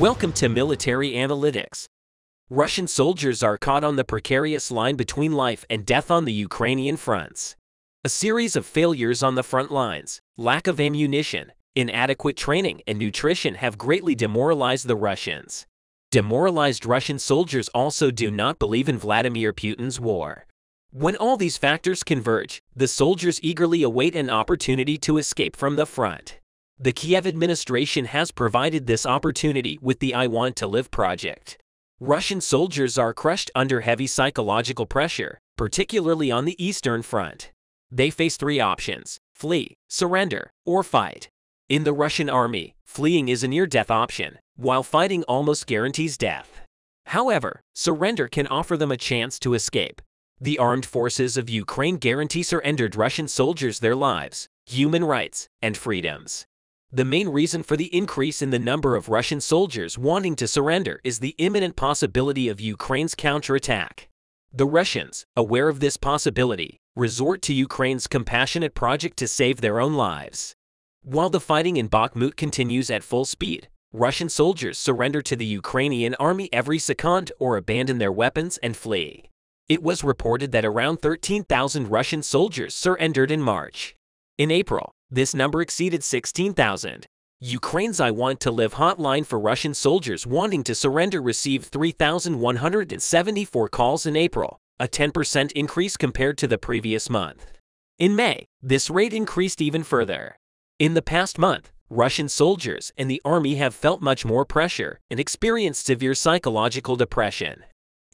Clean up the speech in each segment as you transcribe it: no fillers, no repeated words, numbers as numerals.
Welcome to Military Analytics. Russian soldiers are caught on the precarious line between life and death on the Ukrainian fronts. A series of failures on the front lines, lack of ammunition, inadequate training, and nutrition have greatly demoralized the Russians. Demoralized Russian soldiers also do not believe in Vladimir Putin's war. When all these factors converge, the soldiers eagerly await an opportunity to escape from the front. The Kiev administration has provided this opportunity with the I Want to Live project. Russian soldiers are crushed under heavy psychological pressure, particularly on the Eastern Front. They face three options: flee, surrender, or fight. In the Russian army, fleeing is a near-death option, while fighting almost guarantees death. However, surrender can offer them a chance to escape. The armed forces of Ukraine guarantee surrendered Russian soldiers their lives, human rights, and freedoms. The main reason for the increase in the number of Russian soldiers wanting to surrender is the imminent possibility of Ukraine's counterattack. The Russians, aware of this possibility, resort to Ukraine's compassionate project to save their own lives. While the fighting in Bakhmut continues at full speed, Russian soldiers surrender to the Ukrainian army every second or abandon their weapons and flee. It was reported that around 13,000 Russian soldiers surrendered in March. In April, this number exceeded 16,000. Ukraine's I Want to Live hotline for Russian soldiers wanting to surrender received 3,174 calls in April, a 10% increase compared to the previous month. In May, this rate increased even further. In the past month, Russian soldiers and the army have felt much more pressure and experienced severe psychological depression.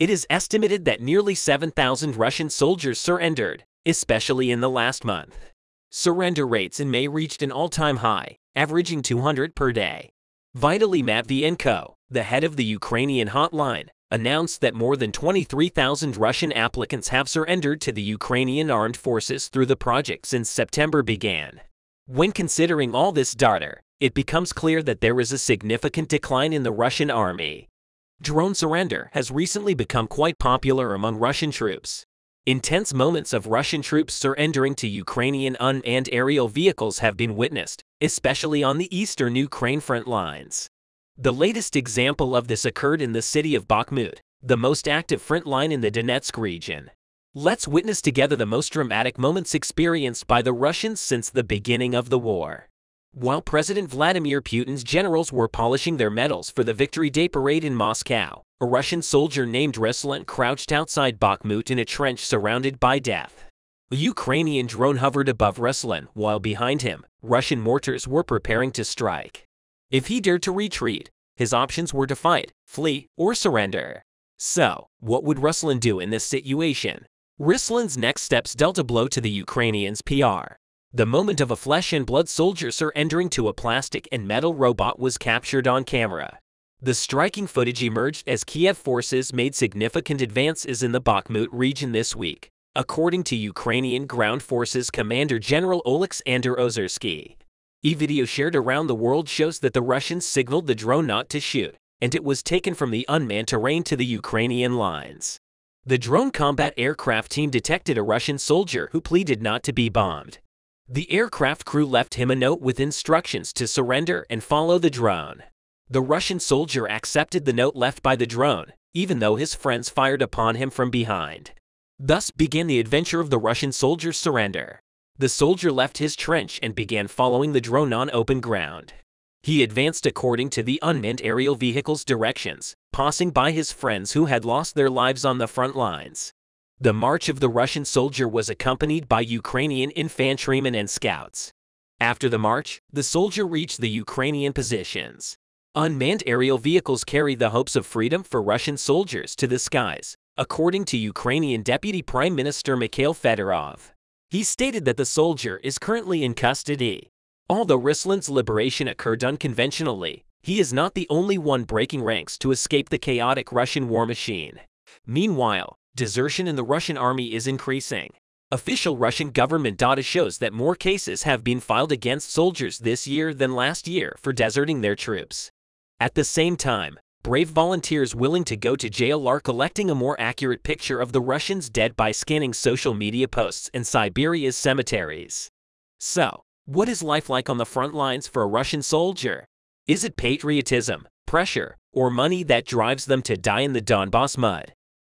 It is estimated that nearly 7,000 Russian soldiers surrendered, especially in the last month. Surrender rates in May reached an all-time high, averaging 200 per day. Vitaly Matvienko, the head of the Ukrainian hotline, announced that more than 23,000 Russian applicants have surrendered to the Ukrainian armed forces through the project since September began. When considering all this data, it becomes clear that there is a significant decline in the Russian army. Drone surrender has recently become quite popular among Russian troops. Intense moments of Russian troops surrendering to Ukrainian unmanned aerial vehicles have been witnessed, especially on the eastern Ukraine front lines. The latest example of this occurred in the city of Bakhmut, the most active front line in the Donetsk region. Let's witness together the most dramatic moments experienced by the Russians since the beginning of the war. While President Vladimir Putin's generals were polishing their medals for the Victory Day parade in Moscow, a Russian soldier named Ruslan crouched outside Bakhmut in a trench surrounded by death. A Ukrainian drone hovered above Ruslan, while behind him, Russian mortars were preparing to strike. If he dared to retreat, his options were to fight, flee, or surrender. So, what would Ruslan do in this situation? Ruslan's next steps dealt a blow to the Ukrainians' PR. The moment of a flesh and blood soldier surrendering to a plastic and metal robot was captured on camera. The striking footage emerged as Kiev forces made significant advances in the Bakhmut region this week, according to Ukrainian Ground Forces Commander General Oleksandr Ozersky. A video shared around the world shows that the Russians signaled the drone not to shoot, and it was taken from the unmanned terrain to the Ukrainian lines. The drone combat aircraft team detected a Russian soldier who pleaded not to be bombed. The aircraft crew left him a note with instructions to surrender and follow the drone. The Russian soldier accepted the note left by the drone, even though his friends fired upon him from behind. Thus began the adventure of the Russian soldier's surrender. The soldier left his trench and began following the drone on open ground. He advanced according to the unmanned aerial vehicle's directions, passing by his friends who had lost their lives on the front lines. The march of the Russian soldier was accompanied by Ukrainian infantrymen and scouts. After the march, the soldier reached the Ukrainian positions. Unmanned aerial vehicles carry the hopes of freedom for Russian soldiers to the skies, according to Ukrainian Deputy Prime Minister Mikhail Fedorov. He stated that the soldier is currently in custody. Although Ruslan's liberation occurred unconventionally, he is not the only one breaking ranks to escape the chaotic Russian war machine. Meanwhile, desertion in the Russian army is increasing. Official Russian government data shows that more cases have been filed against soldiers this year than last year for deserting their troops. At the same time, brave volunteers willing to go to jail are collecting a more accurate picture of the Russians dead by scanning social media posts in Siberia's cemeteries. So, what is life like on the front lines for a Russian soldier? Is it patriotism, pressure, or money that drives them to die in the Donbass mud.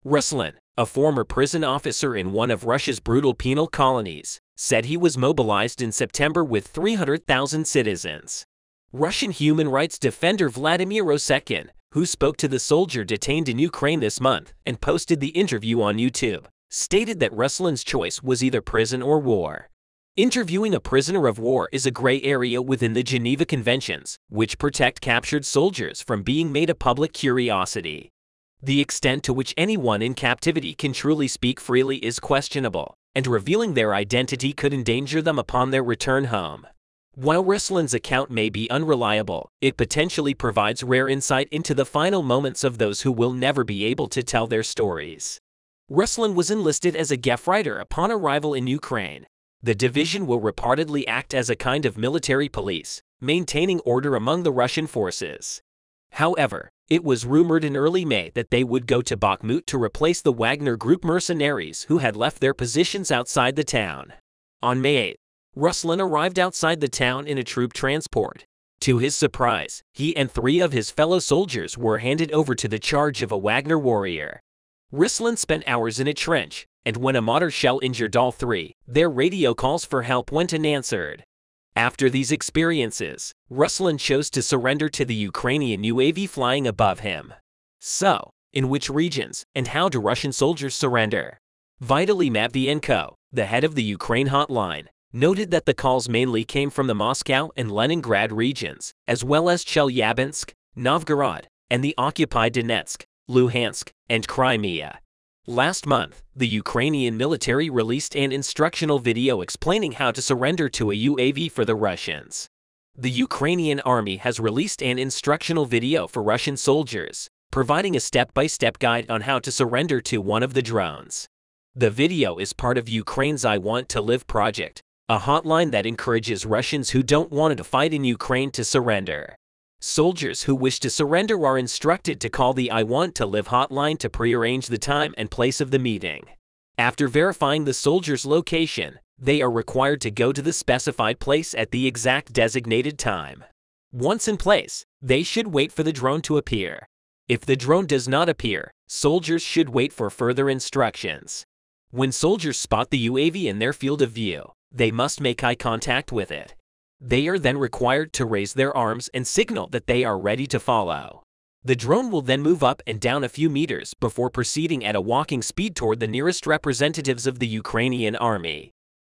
Ruslan, a former prison officer in one of Russia's brutal penal colonies, said he was mobilized in September with 300,000 citizens. Russian human rights defender Vladimir Rosekin, who spoke to the soldier detained in Ukraine this month and posted the interview on YouTube, stated that Ruslan's choice was either prison or war. Interviewing a prisoner of war is a gray area within the Geneva Conventions, which protect captured soldiers from being made a public curiosity. The extent to which anyone in captivity can truly speak freely is questionable, and revealing their identity could endanger them upon their return home. While Ruslan's account may be unreliable, it potentially provides rare insight into the final moments of those who will never be able to tell their stories. Ruslan was enlisted as a Gefreiter upon arrival in Ukraine. The division will reportedly act as a kind of military police, maintaining order among the Russian forces. However, it was rumored in early May that they would go to Bakhmut to replace the Wagner Group mercenaries who had left their positions outside the town. On May 8, Ruslan arrived outside the town in a troop transport. To his surprise, he and 3 of his fellow soldiers were handed over to the charge of a Wagner warrior. Ruslan spent hours in a trench, and when a mortar shell injured all 3, their radio calls for help went unanswered. After these experiences, Ruslan chose to surrender to the Ukrainian UAV flying above him. So, in which regions, and how do Russian soldiers surrender? Vitaly Matvienko, the head of the Ukraine hotline, noted that the calls mainly came from the Moscow and Leningrad regions, as well as Chelyabinsk, Novgorod, and the occupied Donetsk, Luhansk, and Crimea. Last month, the Ukrainian military released an instructional video explaining how to surrender to a UAV for the Russians. The Ukrainian army has released an instructional video for Russian soldiers, providing a step-by-step guide on how to surrender to one of the drones. The video is part of Ukraine's I Want to Live project, a hotline that encourages Russians who don't want to fight in Ukraine to surrender. Soldiers who wish to surrender are instructed to call the I Want to Live hotline to prearrange the time and place of the meeting. After verifying the soldier's location, they are required to go to the specified place at the exact designated time. Once in place, they should wait for the drone to appear. If the drone does not appear, soldiers should wait for further instructions. When soldiers spot the UAV in their field of view, they must make eye contact with it. They are then required to raise their arms and signal that they are ready to follow. The drone will then move up and down a few meters before proceeding at a walking speed toward the nearest representatives of the Ukrainian army.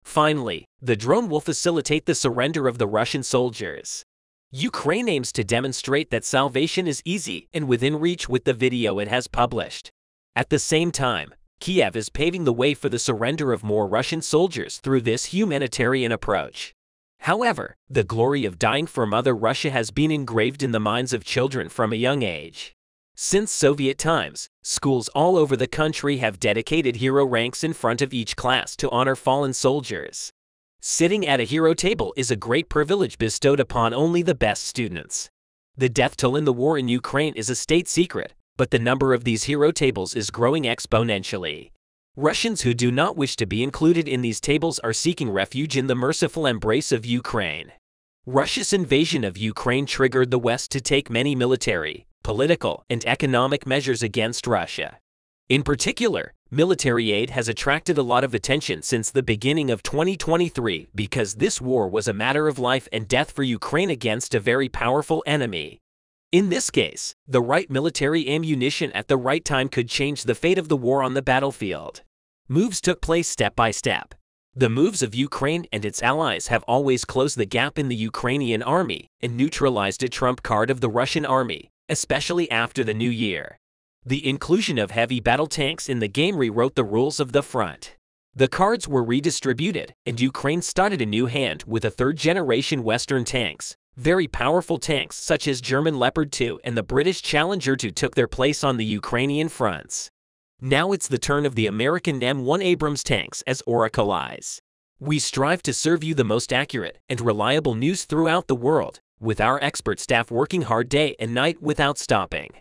Finally, the drone will facilitate the surrender of the Russian soldiers. Ukraine aims to demonstrate that salvation is easy and within reach with the video it has published. At the same time, Kiev is paving the way for the surrender of more Russian soldiers through this humanitarian approach. However, the glory of dying for Mother Russia has been engraved in the minds of children from a young age. Since Soviet times, schools all over the country have dedicated hero ranks in front of each class to honor fallen soldiers. Sitting at a hero table is a great privilege bestowed upon only the best students. The death toll in the war in Ukraine is a state secret, but the number of these hero tables is growing exponentially. Russians who do not wish to be included in these tables are seeking refuge in the merciful embrace of Ukraine. Russia's invasion of Ukraine triggered the West to take many military, political, and economic measures against Russia. In particular, military aid has attracted a lot of attention since the beginning of 2023 because this war was a matter of life and death for Ukraine against a very powerful enemy. In this case, the right military ammunition at the right time could change the fate of the war on the battlefield. Moves took place step by step. The moves of Ukraine and its allies have always closed the gap in the Ukrainian army and neutralized a trump card of the Russian army, especially after the new year. The inclusion of heavy battle tanks in the game rewrote the rules of the front. The cards were redistributed, and Ukraine started a new hand with a third-generation Western tanks. Very powerful tanks such as German Leopard 2 and the British Challenger 2 took their place on the Ukrainian fronts. Now it's the turn of the American M1 Abrams tanks as Oracle eyes. We strive to serve you the most accurate and reliable news throughout the world, with our expert staff working hard day and night without stopping.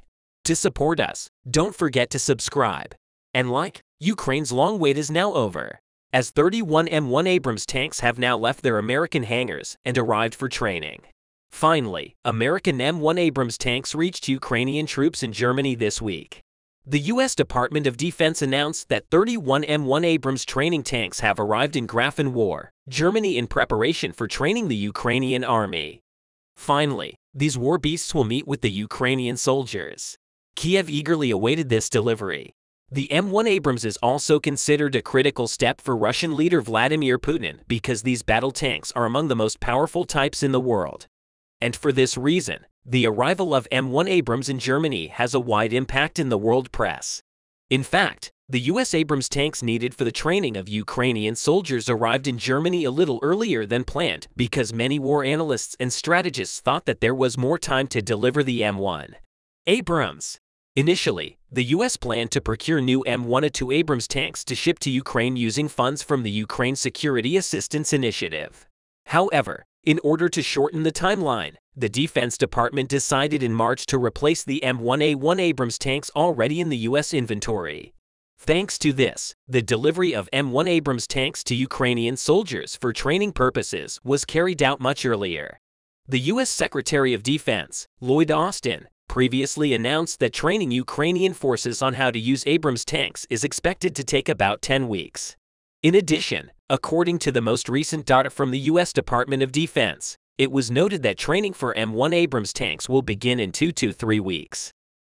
To support us, don't forget to subscribe. And like, Ukraine's long wait is now over, as 31 M1 Abrams tanks have now left their American hangars and arrived for training. Finally, American M1 Abrams tanks reached Ukrainian troops in Germany this week. The U.S. Department of Defense announced that 31 M1 Abrams training tanks have arrived in Grafenwohr, Germany in preparation for training the Ukrainian army. Finally, these war beasts will meet with the Ukrainian soldiers. Kiev eagerly awaited this delivery. The M1 Abrams is also considered a critical step for Russian leader Vladimir Putin because these battle tanks are among the most powerful types in the world. And for this reason, the arrival of M1 Abrams in Germany has a wide impact in the world press. In fact, the U.S. Abrams tanks needed for the training of Ukrainian soldiers arrived in Germany a little earlier than planned because many war analysts and strategists thought that there was more time to deliver the M1 Abrams. Initially, the U.S. planned to procure new M1A2 Abrams tanks to ship to Ukraine using funds from the Ukraine Security Assistance Initiative. However, in order to shorten the timeline, the Defense Department decided in March to replace the M1A1 Abrams tanks already in the U.S. inventory. Thanks to this, the delivery of M1 Abrams tanks to Ukrainian soldiers for training purposes was carried out much earlier. The U.S. Secretary of Defense, Lloyd Austin, previously announced that training Ukrainian forces on how to use Abrams tanks is expected to take about 10 weeks. In addition, according to the most recent data from the U.S. Department of Defense, it was noted that training for M1 Abrams tanks will begin in 2 to 3 weeks.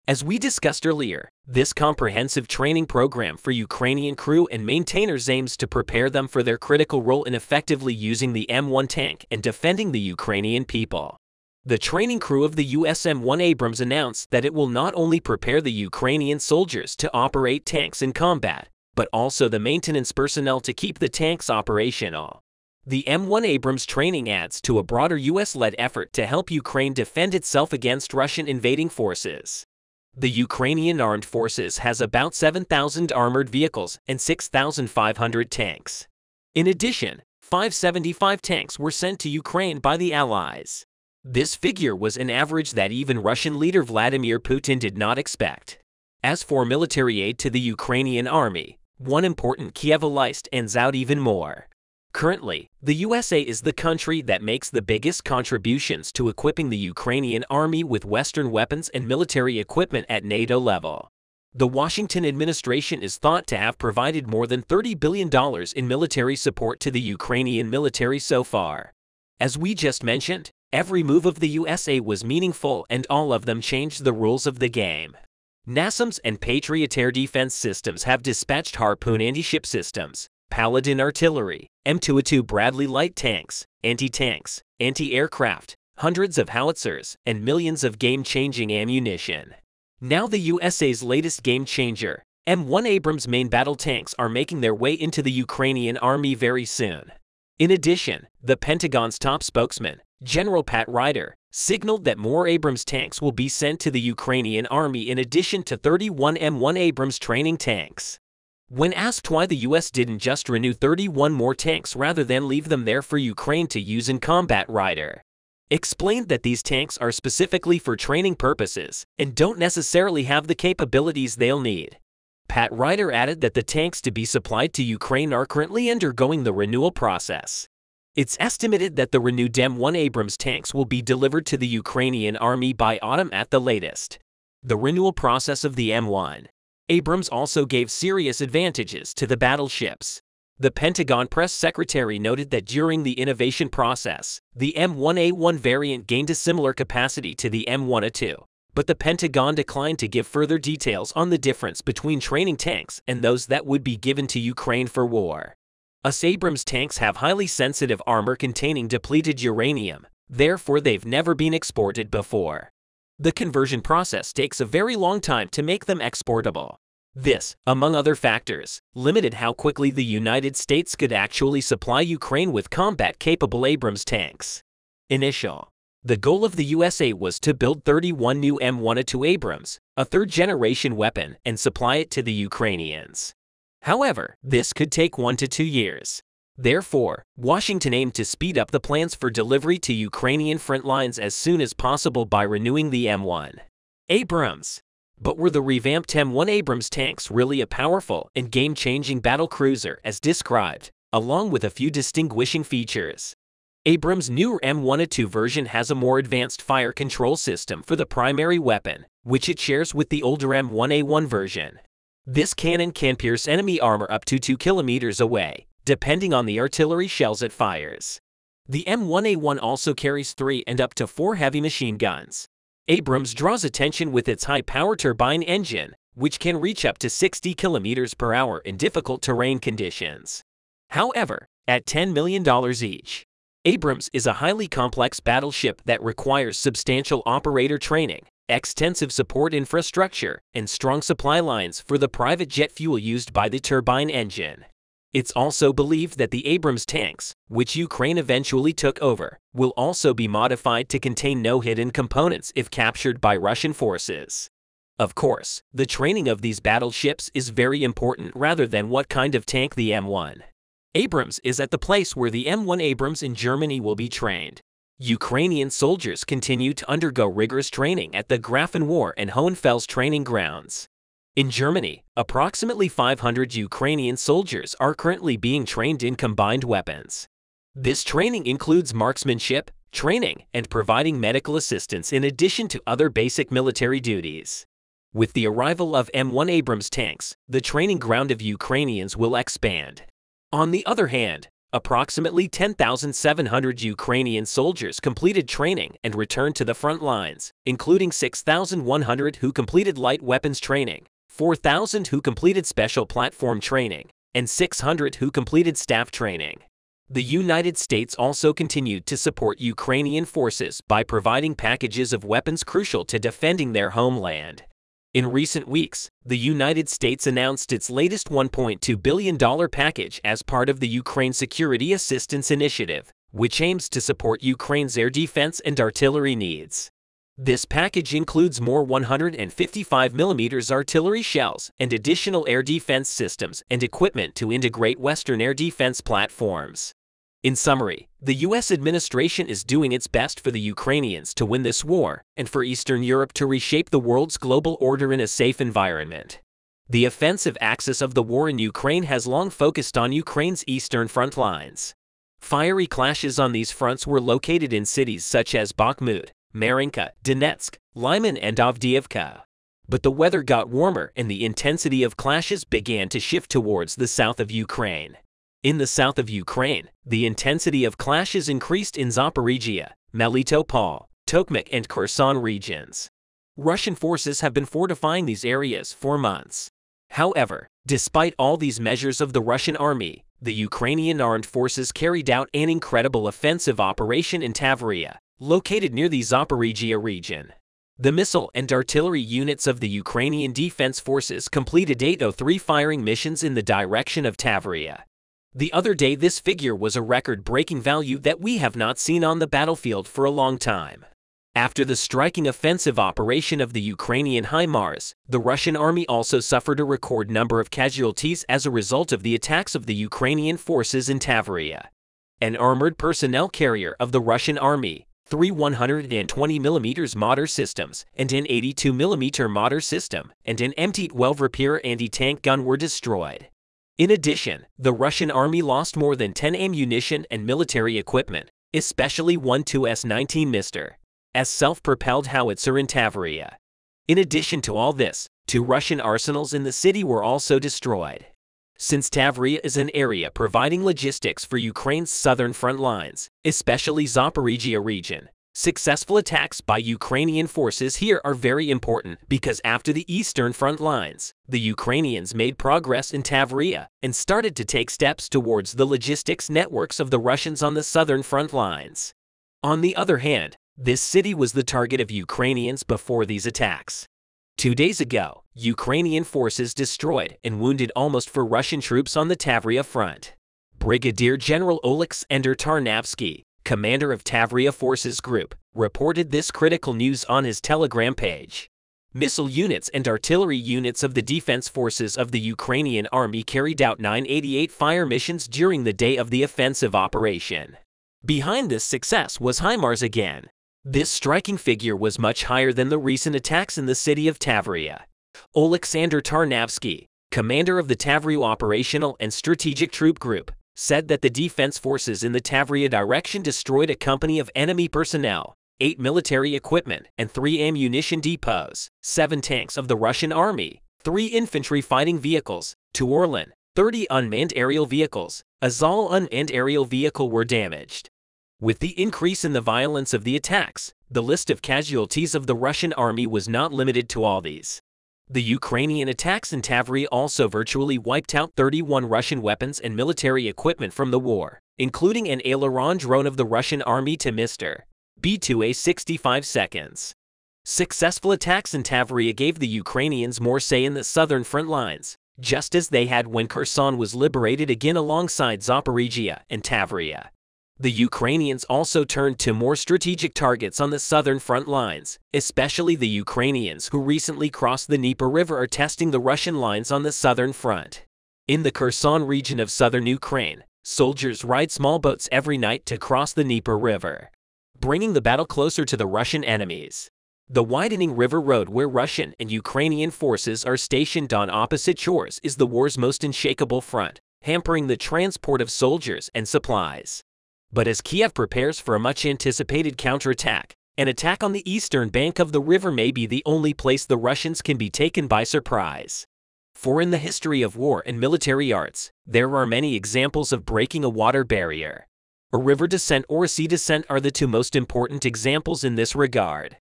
As we discussed earlier, this comprehensive training program for Ukrainian crew and maintainers aims to prepare them for their critical role in effectively using the M1 tank and defending the Ukrainian people. The training crew of the US M1 Abrams announced that it will not only prepare the Ukrainian soldiers to operate tanks in combat, but also the maintenance personnel to keep the tanks operational. The M1 Abrams training adds to a broader US-led effort to help Ukraine defend itself against Russian invading forces. The Ukrainian armed forces has about 7,000 armored vehicles and 6,500 tanks. In addition, 575 tanks were sent to Ukraine by the Allies. This figure was an average that even Russian leader Vladimir Putin did not expect. As for military aid to the Ukrainian army, one important Kiev list stands out even more. Currently, the USA is the country that makes the biggest contributions to equipping the Ukrainian army with Western weapons and military equipment at NATO level. The Washington administration is thought to have provided more than $30 billion in military support to the Ukrainian military so far. As we just mentioned, every move of the USA was meaningful and all of them changed the rules of the game. NASAMS and Patriot air defense systems have dispatched Harpoon anti-ship systems, Paladin artillery, M2A2 Bradley light tanks, anti-tanks, anti-aircraft, hundreds of howitzers, and millions of game-changing ammunition. Now the USA's latest game-changer, M1 Abrams main battle tanks are making their way into the Ukrainian army very soon. In addition, the Pentagon's top spokesman, General Pat Ryder, signaled that more Abrams tanks will be sent to the Ukrainian army in addition to 31 M1 Abrams training tanks. When asked why the US didn't just renew 31 more tanks rather than leave them there for Ukraine to use in combat, Ryder explained that these tanks are specifically for training purposes and don't necessarily have the capabilities they'll need. Pat Ryder added that the tanks to be supplied to Ukraine are currently undergoing the renewal process. It's estimated that the renewed M1 Abrams tanks will be delivered to the Ukrainian army by autumn at the latest. The renewal process of the M1 Abrams also gave serious advantages to the battleships. The Pentagon press secretary noted that during the innovation process, the M1A1 variant gained a similar capacity to the M1A2, but the Pentagon declined to give further details on the difference between training tanks and those that would be given to Ukraine for war. US Abrams tanks have highly sensitive armor containing depleted uranium, therefore they've never been exported before. The conversion process takes a very long time to make them exportable. This, among other factors, limited how quickly the United States could actually supply Ukraine with combat-capable Abrams tanks. The goal of the USA was to build 31 new M1A2 Abrams, a third-generation weapon, and supply it to the Ukrainians. However, this could take 1 to 2 years. Therefore, Washington aimed to speed up the plans for delivery to Ukrainian front lines as soon as possible by renewing the M1 Abrams. But were the revamped M1 Abrams tanks really a powerful and game-changing battle cruiser as described, along with a few distinguishing features? Abrams' newer M1A2 version has a more advanced fire control system for the primary weapon, which it shares with the older M1A1 version. This cannon can pierce enemy armor up to 2 kilometers away, depending on the artillery shells it fires. The M1A1 also carries 3 and up to 4 heavy machine guns. Abrams draws attention with its high-power turbine engine, which can reach up to 60 kilometers per hour in difficult terrain conditions. However, at $10 million each, Abrams is a highly complex battleship that requires substantial operator training, extensive support infrastructure, and strong supply lines for the private jet fuel used by the turbine engine. It's also believed that the Abrams tanks, which Ukraine eventually took over, will also be modified to contain no hidden components if captured by Russian forces. Of course, the training of these battleships is very important rather than what kind of tank the M1 Abrams is at the place where the M1 Abrams in Germany will be trained. Ukrainian soldiers continue to undergo rigorous training at the Grafenwohr and Hohenfels training grounds. In Germany, approximately 500 Ukrainian soldiers are currently being trained in combined weapons. This training includes marksmanship, training, and providing medical assistance in addition to other basic military duties. With the arrival of M1 Abrams tanks, the training ground of Ukrainians will expand. On the other hand, approximately 10,700 Ukrainian soldiers completed training and returned to the front lines, including 6,100 who completed light weapons training, 4,000 who completed special platform training, and 600 who completed staff training. The United States also continued to support Ukrainian forces by providing packages of weapons crucial to defending their homeland. In recent weeks, the United States announced its latest $1.2 billion package as part of the Ukraine Security Assistance Initiative, which aims to support Ukraine's air defense and artillery needs. This package includes more 155mm artillery shells and additional air defense systems and equipment to integrate Western air defense platforms. In summary, the U.S. administration is doing its best for the Ukrainians to win this war and for Eastern Europe to reshape the world's global order in a safe environment. The offensive axis of the war in Ukraine has long focused on Ukraine's eastern front lines. Fiery clashes on these fronts were located in cities such as Bakhmut, Marinka, Donetsk, Lyman, and Avdiivka. But the weather got warmer and the intensity of clashes began to shift towards the south of Ukraine. In the south of Ukraine, the intensity of clashes increased in Zaporizhia, Melitopol, Tokmak, and Kherson regions. Russian forces have been fortifying these areas for months. However, despite all these measures of the Russian army, the Ukrainian armed forces carried out an incredible offensive operation in Tavria, located near the Zaporizhia region. The missile and artillery units of the Ukrainian Defense Forces completed 803 firing missions in the direction of Tavria. The other day, this figure was a record-breaking value that we have not seen on the battlefield for a long time. After the striking offensive operation of the Ukrainian HIMARS, the Russian army also suffered a record number of casualties as a result of the attacks of the Ukrainian forces in Tavria. An armored personnel carrier of the Russian army, 3 120mm mortar systems, and an 82mm mortar system, and an MT-12 Rapier anti-tank gun were destroyed. In addition, the Russian army lost more than 10 ammunition and military equipment, especially one Tu-S-19 Mr. S self-propelled howitzer in Tavria. In addition to all this, 2 Russian arsenals in the city were also destroyed. Since Tavria is an area providing logistics for Ukraine's southern front lines, especially Zaporizhia region, successful attacks by Ukrainian forces here are very important because after the eastern front lines, the Ukrainians made progress in Tavria and started to take steps towards the logistics networks of the Russians on the southern front lines. On the other hand, this city was the target of Ukrainians before these attacks. 2 days ago, Ukrainian forces destroyed and wounded almost 4 Russian troops on the Tavria front. Brigadier General Oleksandr Tarnavsky, commander of Tavria Forces Group, reported this critical news on his Telegram page. Missile units and artillery units of the defense forces of the Ukrainian army carried out 988 fire missions during the day of the offensive operation. Behind this success was HIMARS again. This striking figure was much higher than the recent attacks in the city of Tavria. Oleksandr Tarnavsky, commander of the Tavria Operational and Strategic Troop Group, said that the defense forces in the Tavria direction destroyed a company of enemy personnel, 8 military equipment, and 3 ammunition depots, 7 tanks of the Russian army, 3 infantry fighting vehicles, 2 Orlan, 30 unmanned aerial vehicles, a Zal unmanned aerial vehicle were damaged. With the increase in the violence of the attacks, the list of casualties of the Russian army was not limited to all these. The Ukrainian attacks in Tavria also virtually wiped out 31 Russian weapons and military equipment from the war, including an Aileron drone of the Russian army to Mr. B2A 65 seconds. Successful attacks in Tavria gave the Ukrainians more say in the southern front lines, just as they had when Kherson was liberated again alongside Zaporizhia and Tavria. The Ukrainians also turned to more strategic targets on the southern front lines, especially the Ukrainians who recently crossed the Dnieper River are testing the Russian lines on the southern front. In the Kherson region of southern Ukraine, soldiers ride small boats every night to cross the Dnieper River, bringing the battle closer to the Russian enemies. The widening river road where Russian and Ukrainian forces are stationed on opposite shores is the war's most unshakable front, hampering the transport of soldiers and supplies. But as Kiev prepares for a much-anticipated counterattack, an attack on the eastern bank of the river may be the only place the Russians can be taken by surprise. For in the history of war and military arts, there are many examples of breaking a water barrier. A river descent or a sea descent are the 2 most important examples in this regard.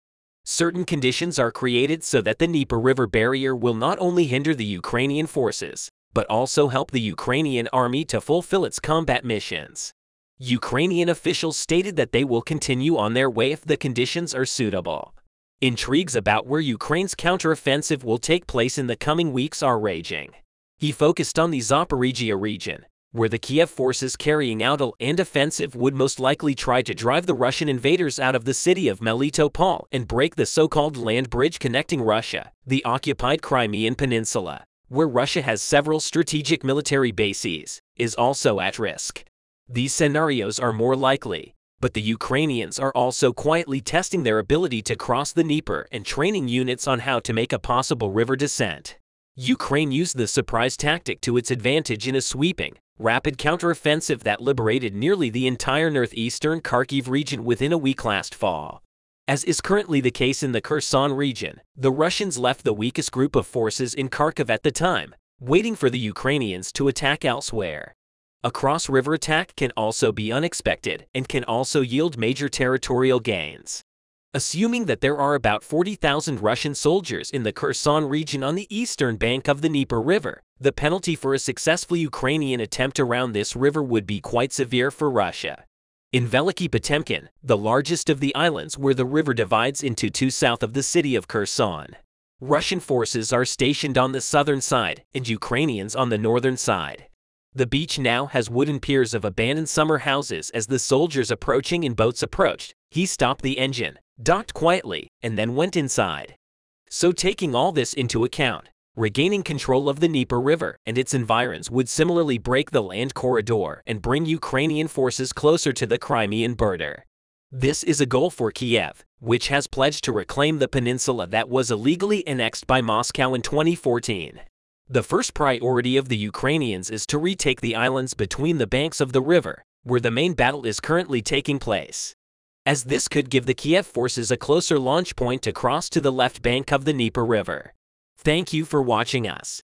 Certain conditions are created so that the Dnieper River barrier will not only hinder the Ukrainian forces, but also help the Ukrainian army to fulfill its combat missions. Ukrainian officials stated that they will continue on their way if the conditions are suitable. Intrigues about where Ukraine's counteroffensive will take place in the coming weeks are raging. He focused on the Zaporizhia region, where the Kiev forces carrying out a land offensive would most likely try to drive the Russian invaders out of the city of Melitopol and break the so-called land bridge connecting Russia, the occupied Crimean Peninsula, where Russia has several strategic military bases, is also at risk. These scenarios are more likely, but the Ukrainians are also quietly testing their ability to cross the Dnieper and training units on how to make a possible river descent. Ukraine used the surprise tactic to its advantage in a sweeping, rapid counteroffensive that liberated nearly the entire northeastern Kharkiv region within a week last fall. As is currently the case in the Kherson region, the Russians left the weakest group of forces in Kharkiv at the time, waiting for the Ukrainians to attack elsewhere. A cross-river attack can also be unexpected and can also yield major territorial gains. Assuming that there are about 40,000 Russian soldiers in the Kherson region on the eastern bank of the Dnieper River, the penalty for a successful Ukrainian attempt around this river would be quite severe for Russia. In Veliki Potemkin, the largest of the islands where the river divides into 2 south of the city of Kherson, Russian forces are stationed on the southern side and Ukrainians on the northern side. The beach now has wooden piers of abandoned summer houses. As the soldiers approaching in boats approached, he stopped the engine, docked quietly, and then went inside. So taking all this into account, regaining control of the Dnieper River and its environs would similarly break the land corridor and bring Ukrainian forces closer to the Crimean border. This is a goal for Kiev, which has pledged to reclaim the peninsula that was illegally annexed by Moscow in 2014. The first priority of the Ukrainians is to retake the islands between the banks of the river, where the main battle is currently taking place, as this could give the Kiev forces a closer launch point to cross to the left bank of the Dnieper River. Thank you for watching us.